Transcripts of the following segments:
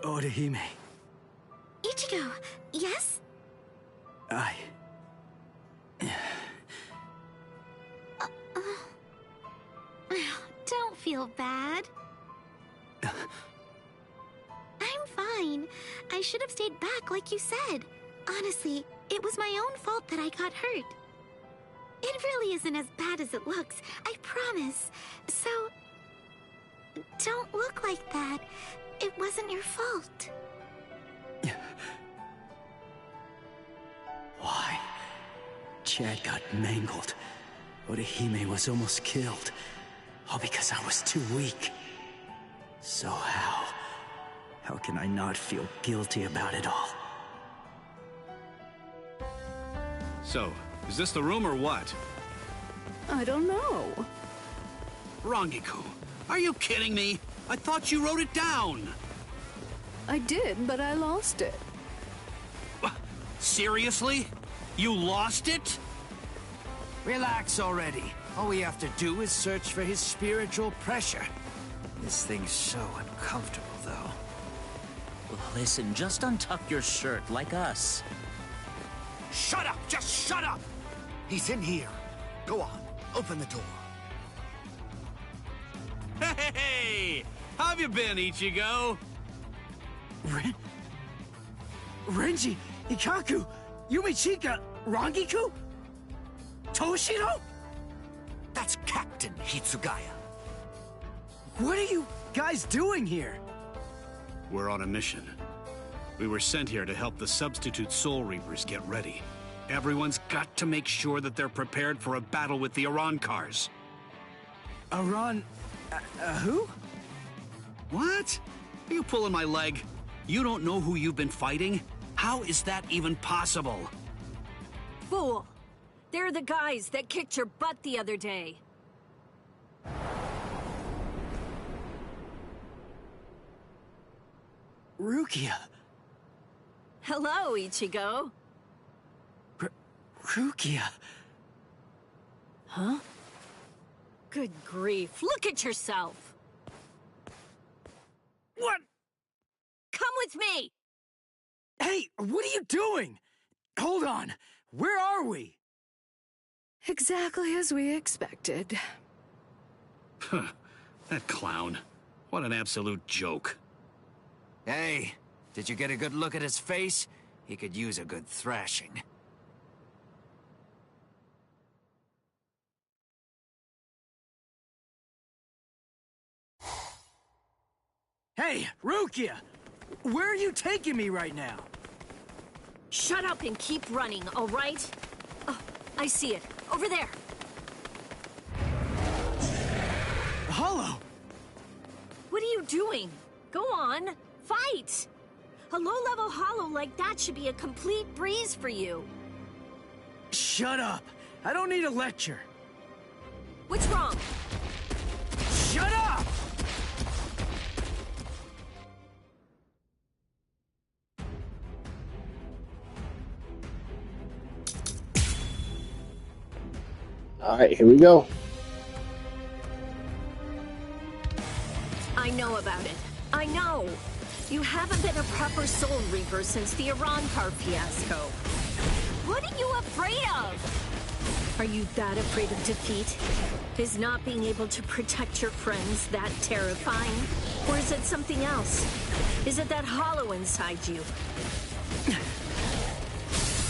Orihime. Ichigo, yes? Don't feel bad. I'm fine. I should have stayed back like you said. Honestly, it was my own fault that I got hurt. It really isn't as bad as it looks, I promise. So, don't look like that. It wasn't your fault. Why? Chad got mangled. Orihime was almost killed. All because I was too weak. So how can I not feel guilty about it all? So, is this the room or what? I don't know. Rangiku, are you kidding me? I thought you wrote it down. I did, but I lost it. Seriously? You lost it? Relax already. All we have to do is search for his spiritual pressure. This thing's so uncomfortable, though. Listen, just untuck your shirt like us. Shut up! Just shut up! He's in here. Go on, open the door. Hey! How have you been, Ichigo? Renji, Ikaku, Yumichika, Rangiku? Toshiro? That's Captain Hitsugaya. What are you guys doing here? We're on a mission. We were sent here to help the substitute Soul Reapers get ready. Everyone's got to make sure that they're prepared for a battle with the Arancars. Who? What? Are you pulling my leg? You don't know who you've been fighting? How is that even possible? Fool! They're the guys that kicked your butt the other day. Rukia. Hello, Ichigo. Rukia. Huh? Good grief, look at yourself! What? Come with me! Hey, what are you doing? Hold on. Where are we? Exactly as we expected. Huh. That clown. What an absolute joke. Hey, did you get a good look at his face? He could use a good thrashing. Hey, Rukia! Where are you taking me right now? Shut up and keep running, all right? Oh, I see it. Over there. Hollow! What are you doing? Go on, fight! A low-level hollow like that should be a complete breeze for you. Shut up! I don't need a lecture. What's wrong? Shut up! Alright, here we go. I know about it. I know. You haven't been a proper Soul Reaper since the Arankar fiasco. What are you afraid of? Are you that afraid of defeat? Is not being able to protect your friends that terrifying? Or is it something else? Is it that hollow inside you?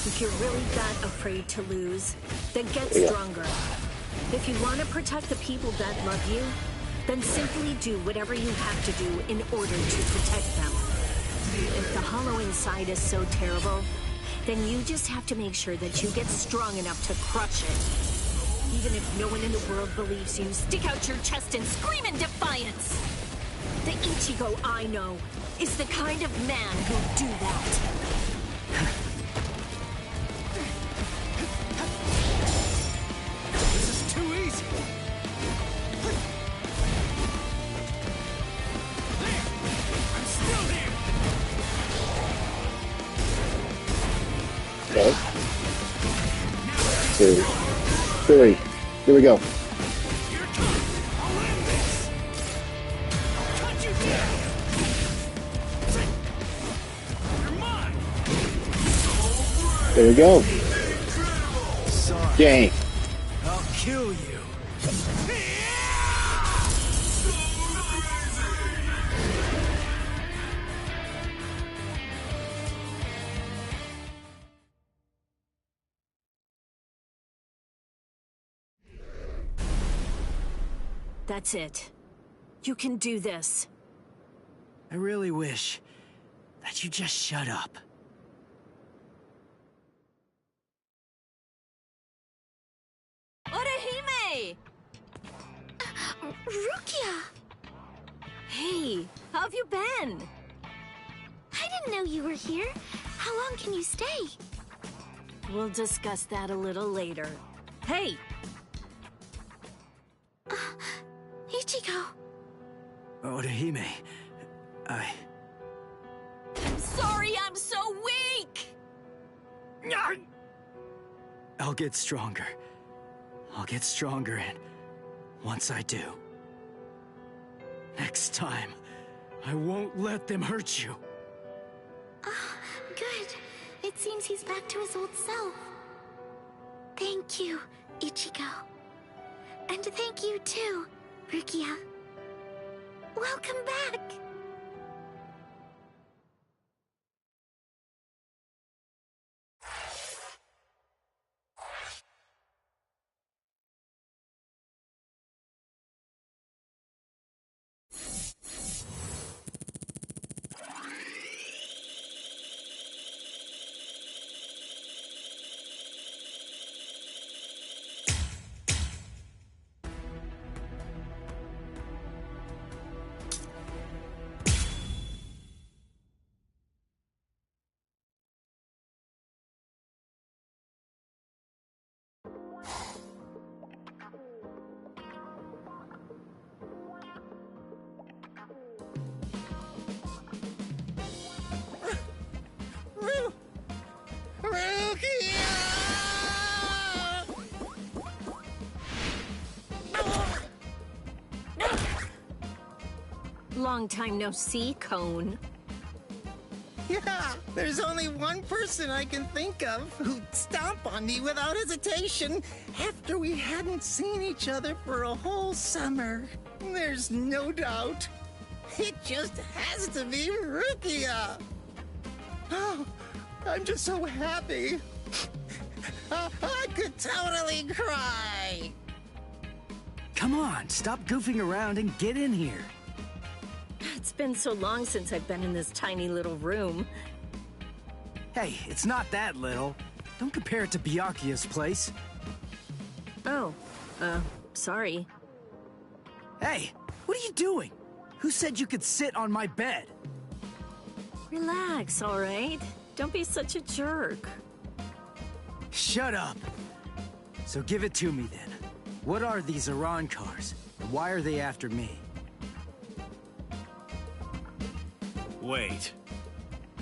If you're really that afraid to lose, then get stronger. If you want to protect the people that love you, then simply do whatever you have to do in order to protect them. If the hollow inside is so terrible, then you just have to make sure that you get strong enough to crush it. Even if no one in the world believes you, stick out your chest and scream in defiance! The Ichigo I know is the kind of man who'll do that. Okay. 2, 3. Here we go. There we go. Sorry. Dang. I'll kill you. That's it. You can do this. I really wish that you just shut up. Orihime! Rukia! Hey, how have you been? I didn't know you were here. How long can you stay? We'll discuss that a little later. Hey! Ichigo. Orihime, I'm sorry I'm so weak! I'll get stronger. I'll get stronger, and once I do, next time, I won't let them hurt you. Good. It seems he's back to his old self. Thank you, Ichigo. And thank you too, Rukia. Welcome back! Long time no see, Cone. Yeah, there's only one person I can think of who'd stomp on me without hesitation after we hadn't seen each other for a whole summer. There's no doubt. It just has to be Rukia. Oh, I'm just so happy. I could totally cry. Come on, stop goofing around and get in here. It's been so long since I've been in this tiny little room. Hey, it's not that little. Don't compare it to Byakuya's place. Oh, sorry. Hey, what are you doing? Who said you could sit on my bed? Relax, all right? Don't be such a jerk. Shut up. So give it to me then. What are these Iran cars? And why are they after me? Wait.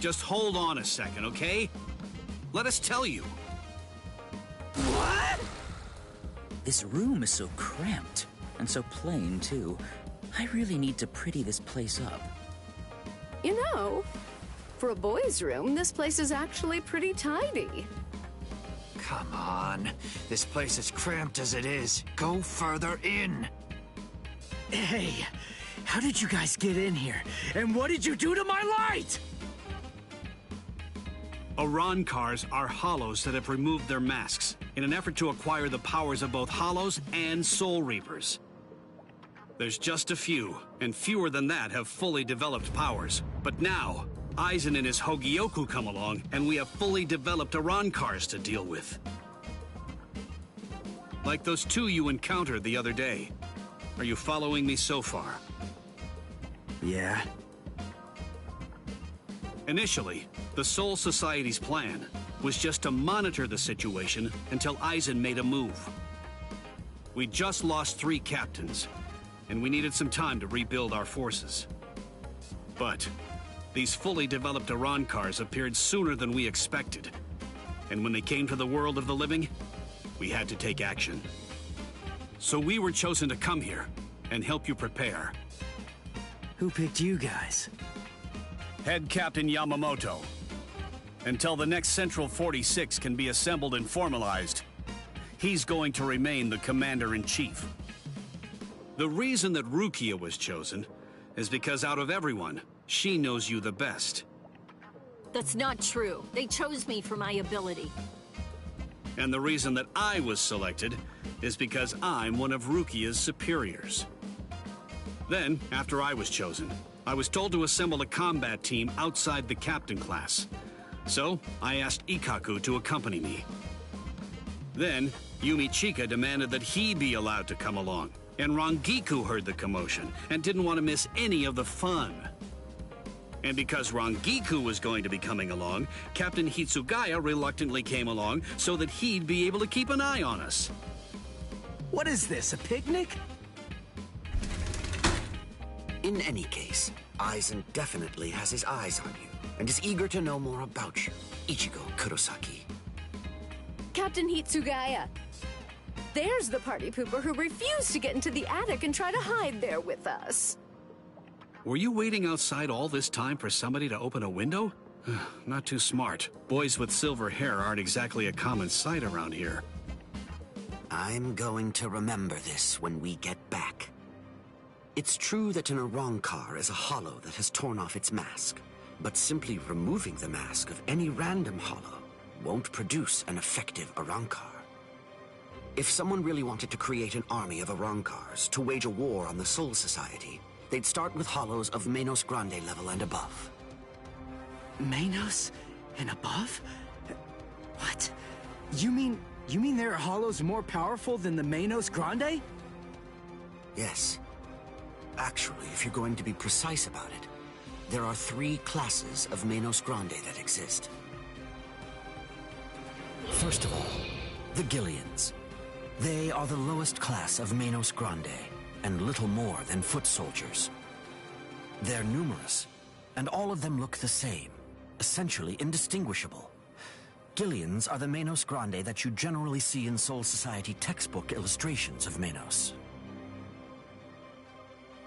Just hold on a second, okay? Let us tell you. What? This room is so cramped, and so plain, too. I really need to pretty this place up. You know, for a boys' room, this place is actually pretty tidy. Come on. This place is cramped as it is. Go further in. Hey, how did you guys get in here? And what did you do to my light? Iran cars are hollows that have removed their masks in an effort to acquire the powers of both hollows and soul reapers. There's just a few, and fewer than that have fully developed powers. But now, Aizen and his Hogyoku come along, and we have fully developed Iran cars to deal with. Like those two you encountered the other day. Are you following me so far? Yeah. Initially, the Soul Society's plan was just to monitor the situation until Aizen made a move. We just lost 3 captains, and we needed some time to rebuild our forces. But these fully developed Iran cars appeared sooner than we expected. And when they came to the world of the living, we had to take action. So we were chosen to come here and help you prepare. Who picked you guys? Head Captain Yamamoto. until the next Central 46 can be assembled and formalized. He's going to remain the Commander-in-Chief. The reason that Rukia was chosen is because out of everyone, she knows you the best. That's not true. They chose me for my ability. And the reason that I was selected is because I'm one of Rukia's superiors. Then, after I was chosen, I was told to assemble a combat team outside the captain class. So, I asked Ikkaku to accompany me. Then, Yumi Chika demanded that he be allowed to come along, and Rangiku heard the commotion and didn't want to miss any of the fun. And because Rangiku was going to be coming along, Captain Hitsugaya reluctantly came along so that he'd be able to keep an eye on us. What is this, a picnic? In any case, Aizen definitely has his eyes on you, and is eager to know more about you, Ichigo Kurosaki. Captain Hitsugaya. There's the party pooper who refused to get into the attic and try to hide there with us. Were you waiting outside all this time for somebody to open a window? Not too smart. Boys with silver hair aren't exactly a common sight around here. I'm going to remember this when we get back. It's true that an Arrancar is a hollow that has torn off its mask, but simply removing the mask of any random hollow won't produce an effective Arrancar. If someone really wanted to create an army of Arrancars to wage a war on the Soul Society, they'd start with hollows of Menos Grande level and above. Menos and above? What? You mean there are hollows more powerful than the Menos Grande? Yes. Actually, if you're going to be precise about it, there are 3 classes of Menos Grande that exist. First of all, the Gillians. They are the lowest class of Menos Grande, and little more than foot soldiers. They're numerous, and all of them look the same, essentially indistinguishable. Gillians are the Menos Grande that you generally see in Soul Society textbook illustrations of Menos.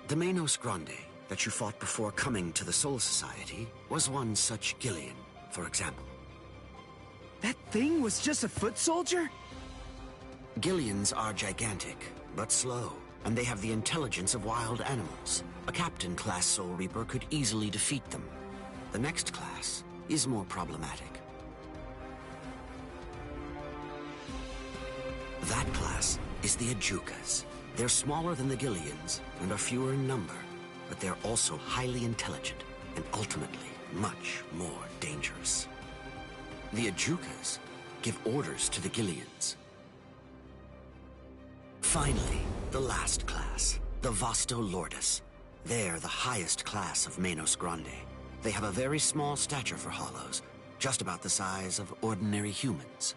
The Menos Grande that you fought before coming to the Soul Society was one such Gillian, for example. That thing was just a foot soldier? Gillians are gigantic, but slow, and they have the intelligence of wild animals. A captain-class Soul Reaper could easily defeat them. The next class is more problematic. That class is the Ajukas. They're smaller than the Gillians and are fewer in number, but they're also highly intelligent and ultimately much more dangerous. The Ajukas give orders to the Gillians. Finally, the last class, the Vasto Lordis. They're the highest class of Menos Grande. They have a very small stature for hollows, just about the size of ordinary humans.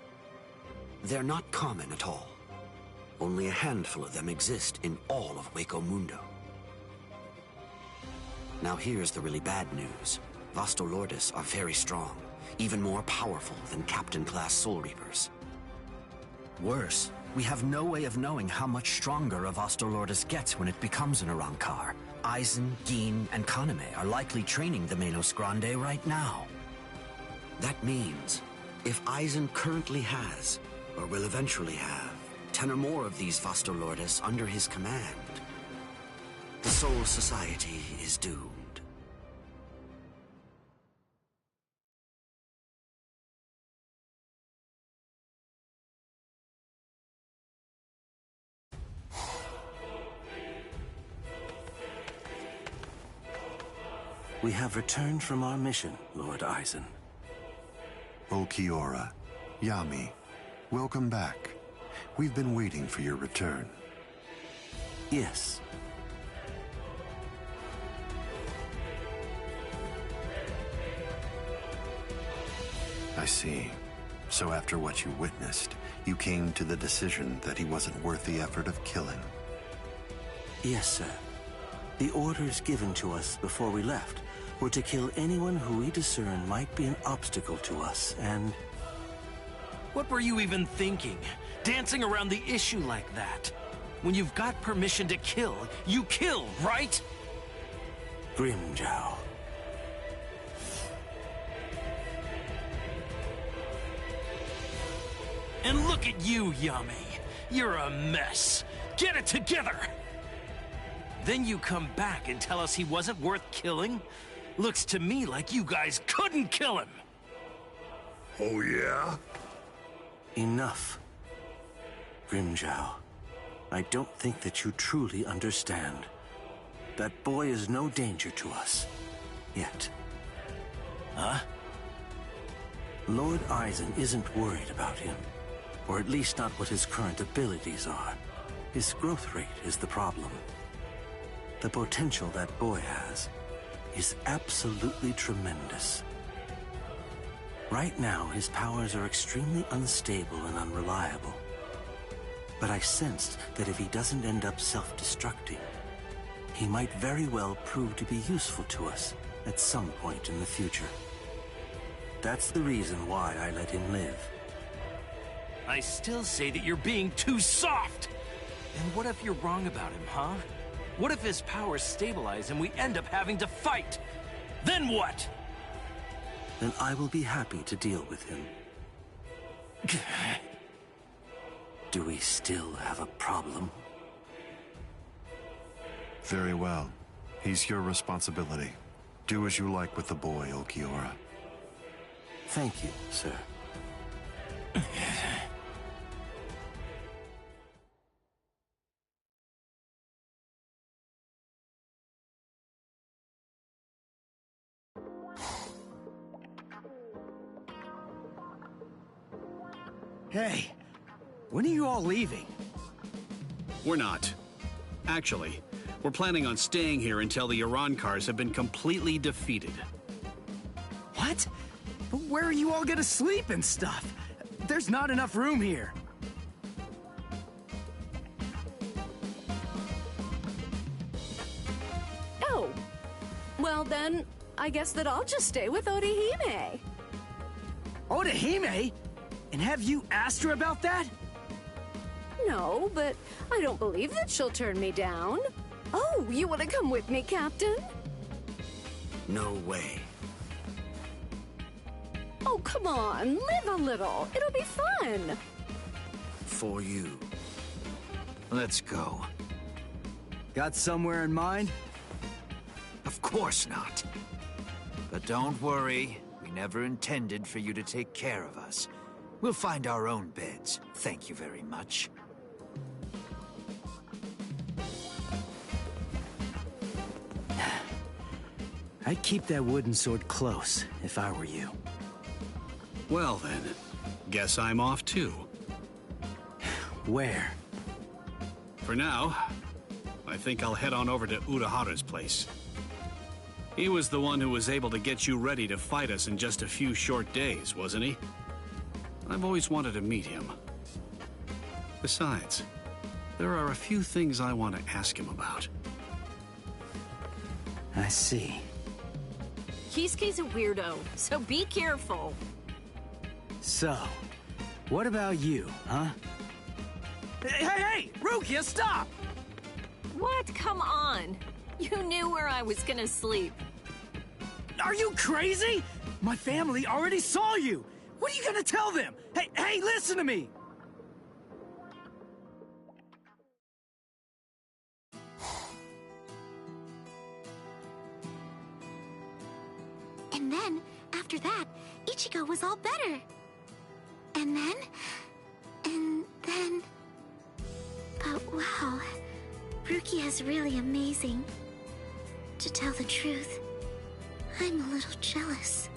They're not common at all. Only a handful of them exist in all of Hueco Mundo. Now here's the really bad news. Vasto Lordis are very strong, even more powerful than Captain-class Soul Reapers. Worse, we have no way of knowing how much stronger a Vasto Lordis gets when it becomes an Arrancar. Aizen, Gin, and Kaname are likely training the Menos Grande right now. That means, if Aizen currently has, or will eventually have, 10 or more of these Vasto Lordis under his command, the Soul Society is doomed. We have returned from our mission, Lord Aizen. Ulquiorra, Yami, welcome back. We've been waiting for your return. Yes. I see. So after what you witnessed, you came to the decision that he wasn't worth the effort of killing. Yes, sir. The orders given to us before we left were to kill anyone who we discern might be an obstacle to us, and... What were you even thinking? Dancing around the issue like that? When you've got permission to kill, you kill, right? Grimjow. Look at you, Yami. You're a mess. Get it together! Then you come back and tell us he wasn't worth killing? Looks to me like you guys couldn't kill him! Oh, yeah? Enough. Grimjow, I don't think that you truly understand. That boy is no danger to us. Yet. Huh? Lord Eisen isn't worried about him. Or at least not what his current abilities are. His growth rate is the problem. The potential that boy has is absolutely tremendous. Right now, his powers are extremely unstable and unreliable. But I sensed that if he doesn't end up self-destructing, he might very well prove to be useful to us at some point in the future. That's the reason why I let him live. I still say that you're being too soft! And what if you're wrong about him, huh? What if his powers stabilize and we end up having to fight? Then what? Then I will be happy to deal with him. Do we still have a problem? Very well. He's your responsibility. Do as you like with the boy, Ulquiorra. Thank you, sir. Hey, when are you all leaving? We're not. Actually, we're planning on staying here until the Urankars have been completely defeated. What? But where are you all gonna sleep and stuff? There's not enough room here. Oh. Well then, I guess that I'll just stay with Orihime. Orihime? And have you asked her about that? No, but I don't believe that she'll turn me down. Oh, you want to come with me, Captain? No way. Oh, come on, live a little. It'll be fun. For you. Let's go. Got somewhere in mind? Of course not. But don't worry, we never intended for you to take care of us. We'll find our own beds. Thank you very much. I'd keep that wooden sword close if I were you. Well then, guess I'm off too. Where? For now, I think I'll head on over to Urahara's place. He was the one who was able to get you ready to fight us in just a few short days, wasn't he? I've always wanted to meet him. Besides, there are a few things I want to ask him about. I see. Kisuke's a weirdo, so be careful. So, what about you, huh? Hey! Rukia, stop! What? Come on. You knew where I was gonna sleep. Are you crazy? My family already saw you! What are you gonna tell them? Hey, listen to me! And then, after that, Ichigo was all better. And then... But wow, Rukia is really amazing. To tell the truth, I'm a little jealous.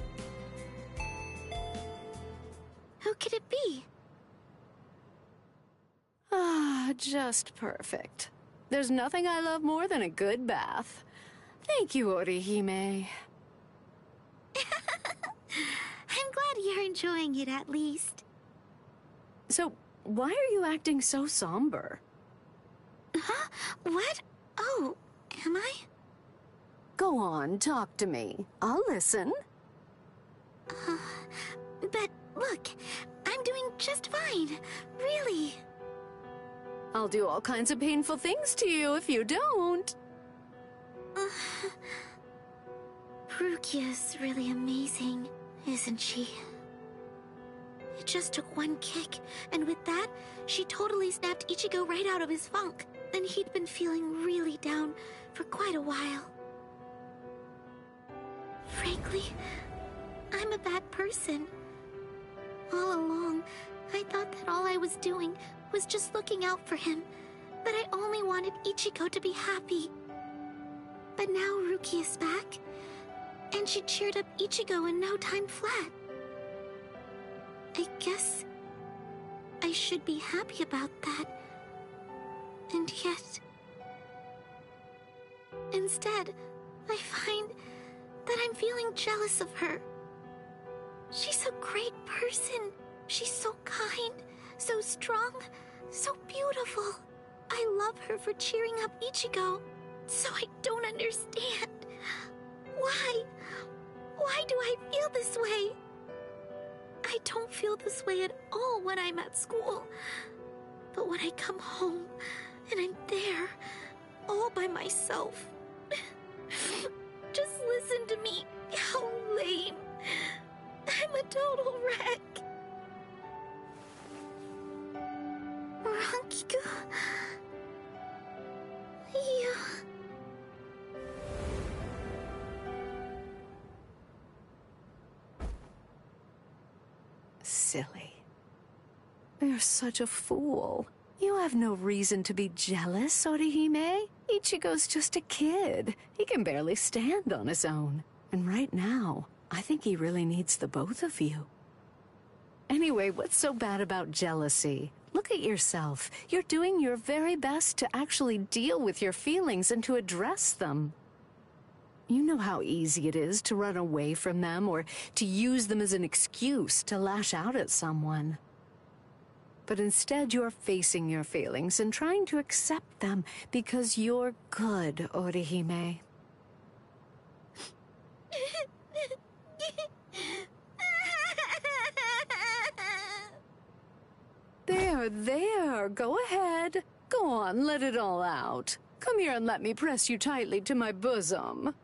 Who could it be? Ah, just perfect. There's nothing I love more than a good bath. Thank you, Orihime. I'm glad you're enjoying it at least. So, why are you acting so somber? Huh? What? Oh, am I? Go on, talk to me. I'll listen. But look, I'm doing just fine. Really. I'll do all kinds of painful things to you if you don't. Rukia's really amazing, isn't she? It just took one kick, and with that, she totally snapped Ichigo right out of his funk. And he'd been feeling really down for quite a while. Frankly, I'm a bad person. All along, I thought that all I was doing was just looking out for him, that I only wanted Ichigo to be happy. But now Rukia is back, and she cheered up Ichigo in no time flat. I guess I should be happy about that. And yet, instead, I find that I'm feeling jealous of her. She's a great person. She's so kind, so strong, so beautiful. I love her for cheering up Ichigo. So I don't understand. Why? Why do I feel this way? I don't feel this way at all when I'm at school. But when I come home and I'm there, all by myself, just listen to me. How lame. I'm a total wreck. Rankiku, you... Silly. You're such a fool. You have no reason to be jealous, Orihime. Ichigo's just a kid. He can barely stand on his own. And right now, I think he really needs the both of you. Anyway, what's so bad about jealousy? Look at yourself. You're doing your very best to actually deal with your feelings and to address them. You know how easy it is to run away from them or to use them as an excuse to lash out at someone. But instead, you're facing your feelings and trying to accept them because you're good, Orihime. There, go ahead. Go on, let it all out. Come here and let me press you tightly to my bosom.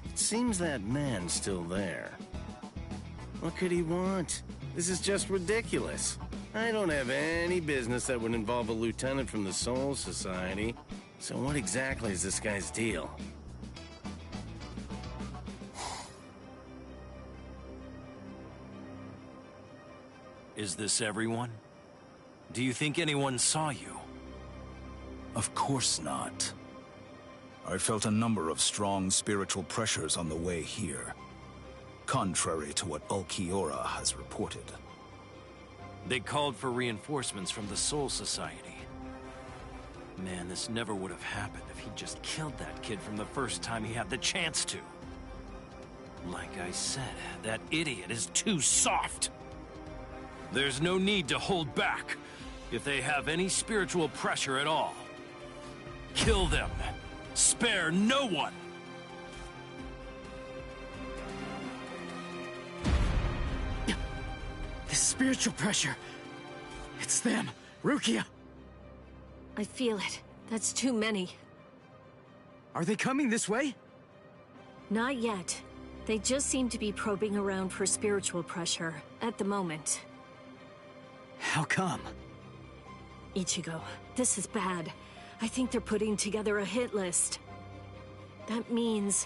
It seems that man's still there. What could he want? This is just ridiculous. I don't have any business that would involve a lieutenant from the Soul Society. So what exactly is this guy's deal? Is this everyone? Do you think anyone saw you? Of course not. I felt a number of strong spiritual pressures on the way here, contrary to what Ulquiorra has reported. They called for reinforcements from the Soul Society. Man, this never would have happened if he'd just killed that kid from the first time he had the chance to. Like I said, that idiot is too soft. There's no need to hold back. If they have any spiritual pressure at all, kill them. Spare no one. The spiritual pressure. It's them. Rukia. I feel it. That's too many. Are they coming this way? Not yet. They just seem to be probing around for spiritual pressure at the moment. How come? Ichigo, this is bad. I think they're putting together a hit list. That means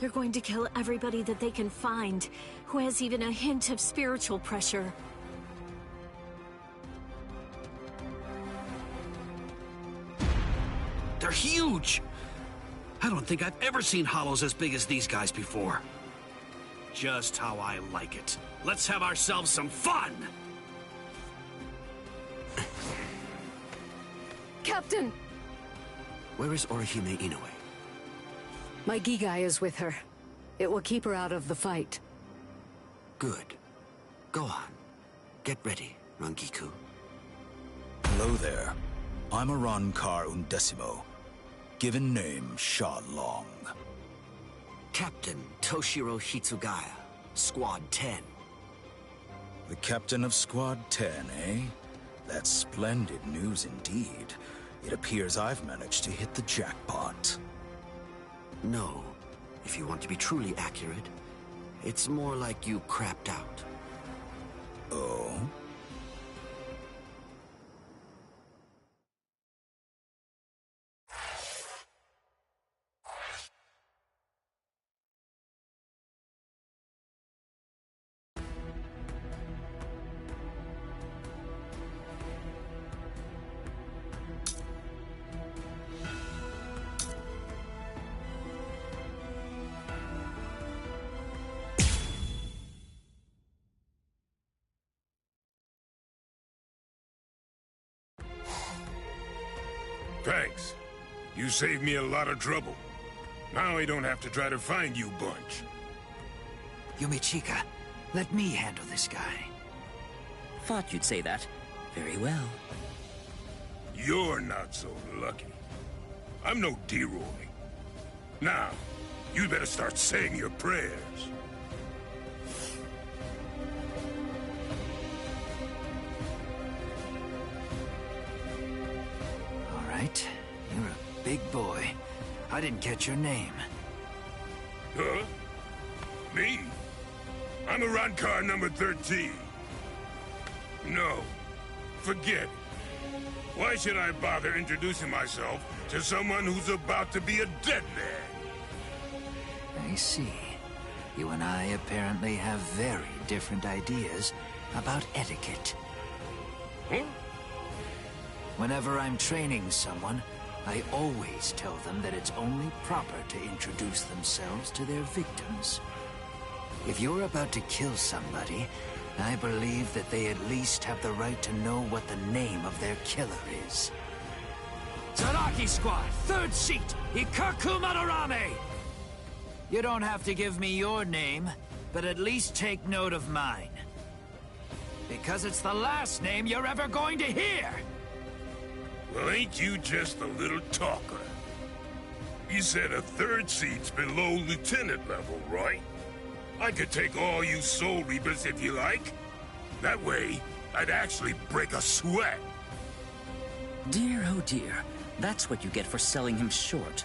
they're going to kill everybody that they can find who has even a hint of spiritual pressure. They're huge! I don't think I've ever seen hollows as big as these guys before. Just how I like it. Let's have ourselves some fun! Captain! Where is Orihime Inoue? My Gigai is with her. It will keep her out of the fight. Good. Go on. Get ready, Rangiku. Hello there. I'm Arankar Undecimo. Given name, Sha Long. Captain Toshiro Hitsugaya, Squad 10. The captain of Squad 10, eh? That's splendid news indeed. It appears I've managed to hit the jackpot. No. If you want to be truly accurate, it's more like you crapped out. Oh? Thanks. You saved me a lot of trouble. Now I don't have to try to find you bunch. Yumichika, let me handle this guy. Thought you'd say that. Very well. You're not so lucky. I'm no D-Roy. Now, you better start saying your prayers. All right, you're a big boy. I didn't catch your name. Huh? Me? I'm a Rankar number 13. No, forget it. Why should I bother introducing myself to someone who's about to be a dead man? I see. You and I apparently have very different ideas about etiquette. Huh? Whenever I'm training someone, I always tell them that it's only proper to introduce themselves to their victims. If you're about to kill somebody, I believe that they at least have the right to know what the name of their killer is. Zaraki Squad, 3rd seat, Ikaku Madarame! You don't have to give me your name, but at least take note of mine. Because it's the last name you're ever going to hear! Well, ain't you just a little talker? You said a 3rd seat's below lieutenant level, right? I could take all you Soul Reapers if you like. That way, I'd actually break a sweat. Dear, oh dear. That's what you get for selling him short.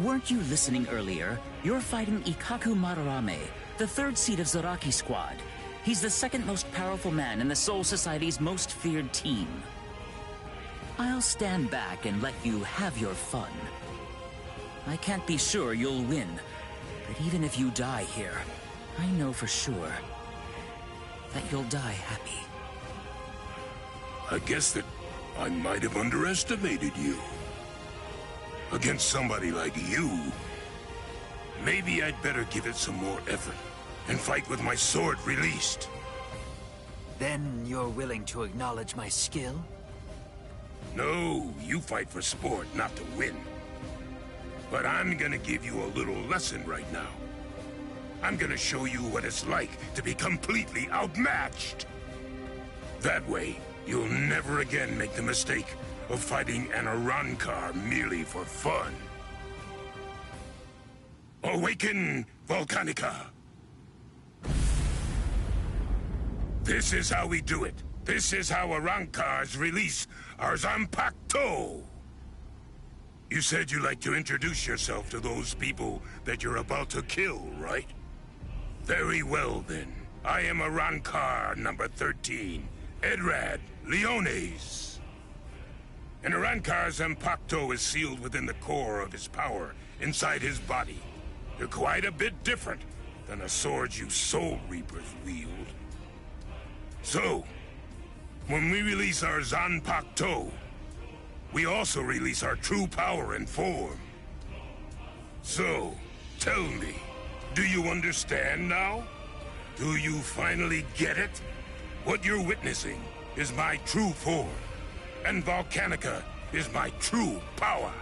Weren't you listening earlier? You're fighting Ikaku Madarame, the 3rd seat of Zaraki Squad. He's the 2nd most powerful man in the Soul Society's most feared team. I'll stand back and let you have your fun. I can't be sure you'll win, but even if you die here, I know for sure that you'll die happy. I guess that I might have underestimated you. Against somebody like you, maybe I'd better give it some more effort and fight with my sword released. Then you're willing to acknowledge my skill? No, you fight for sport, not to win. But I'm gonna give you a little lesson right now. I'm gonna show you what it's like to be completely outmatched. That way, you'll never again make the mistake of fighting an Arankar merely for fun. Awaken, Volcanica! This is how we do it. This is how Arankars release our Zanpakuto! You said you'd like to introduce yourself to those people that you're about to kill, right? Very well, then. I am Arankar number 13, Edrad Leones. An Arankar's Zanpakuto is sealed within the core of his power, inside his body. They're quite a bit different than the swords you Soul Reapers wield. So, when we release our Zanpakuto, we also release our true power and form. So, tell me, do you understand now? Do you finally get it? What you're witnessing is my true form, and Volcanica is my true power.